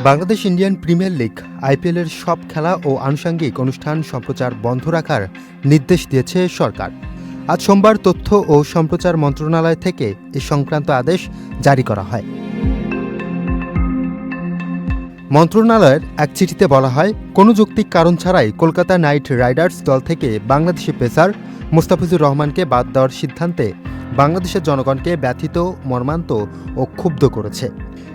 Bangladesh Indian premier league আইপিএলের সব খেলা ও আনুষঙ্গিক অনুষ্ঠান সম্প্রচার বন্ধ রাখার নির্দেশ দিয়েছে সরকার। আজ সোমবার তথ্য ও সম্প্রচার মন্ত্রণালয় থেকে এ সংক্রান্ত আদেশ জারি করা হয়। মন্ত্রণালয়ের এক চিঠিতে বলা হয়, কোনো যৌক্তিক কারণ ছাড়াই কলকাতা নাইট রাইডার্স দল থেকে বাংলাদেশি পেসার মোস্তাফিজুর রহমানকে বাদ দেওয়ার সিদ্ধান্তে বাংলাদেশের জনগণকে ব্যথিত, মর্মান্ত ও ক্ষুব্ধ করেছে।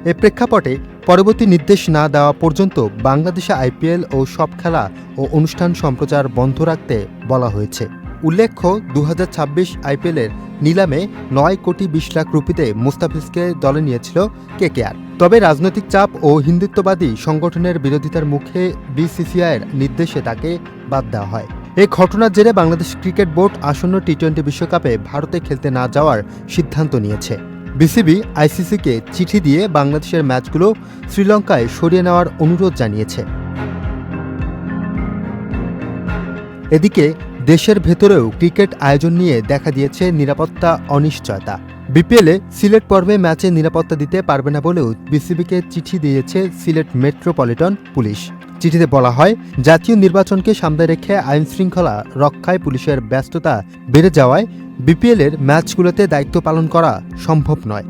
এ প্রেক্ষাপটে পরবর্তী নির্দেশ না দেওয়া পর্যন্ত বাংলাদেশে আইপিএল ও সব খেলা ও অনুষ্ঠান সম্প্রচার বন্ধ রাখতে বলা হয়েছে। উল্লেখ্য, 2026 আইপিএলের নিলামে 9 কোটি 20 লাখ রুপিতে মুস্তাফিজকে দলে নিয়েছিল কেকেআর। তবে রাজনৈতিক চাপ ও হিন্দুত্ববাদী সংগঠনের বিরোধিতার মুখে বিসিসিআইয়ের নির্দেশে তাকে বাদ দেওয়া হয়। এই ঘটনার জেরে বাংলাদেশ ক্রিকেট বোর্ড আসন্ন টি-20 বিশ্বকাপে ভারতে খেলতে না যাওয়ার সিদ্ধান্ত নিয়েছে। বিসিবি আইসিসিকে চিঠি দিয়ে বাংলাদেশের ম্যাচগুলো শ্রীলঙ্কায় সরিয়ে নেওয়ার অনুরোধ জানিয়েছে। এদিকে দেশের ভেতরেও ক্রিকেট আয়োজন নিয়ে দেখা দিয়েছে নিরাপত্তা অনিশ্চয়তা। বিপিএলে সিলেট পর্বে ম্যাচে নিরাপত্তা দিতে পারবে না বলেও বিসিবিকে চিঠি দিয়েছে সিলেট মেট্রোপলিটন পুলিশ। চিঠিতে বলা হয়, জাতীয় নির্বাচনকে সামনে রেখে আইন শৃঙ্খলা রক্ষায় পুলিশের ব্যস্ততা বেড়ে যাওয়ায় বিপিএলের ম্যাচগুলোতে দায়িত্ব পালন করা সম্ভব নয়।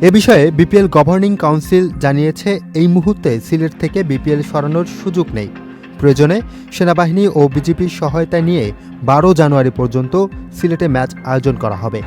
এ বিষয়ে বিপিএল গভর্নিং কাউন্সিল জানিয়েছে, এই মুহূর্তে সিলেট থেকে বিপিএল সরানোর সুযোগ নেই। প্রয়োজনে সেনাবাহিনী ও বিজেপির সহায়তা নিয়ে 12 জানুয়ারি পর্যন্ত সিলেটে ম্যাচ আয়োজন করা হবে।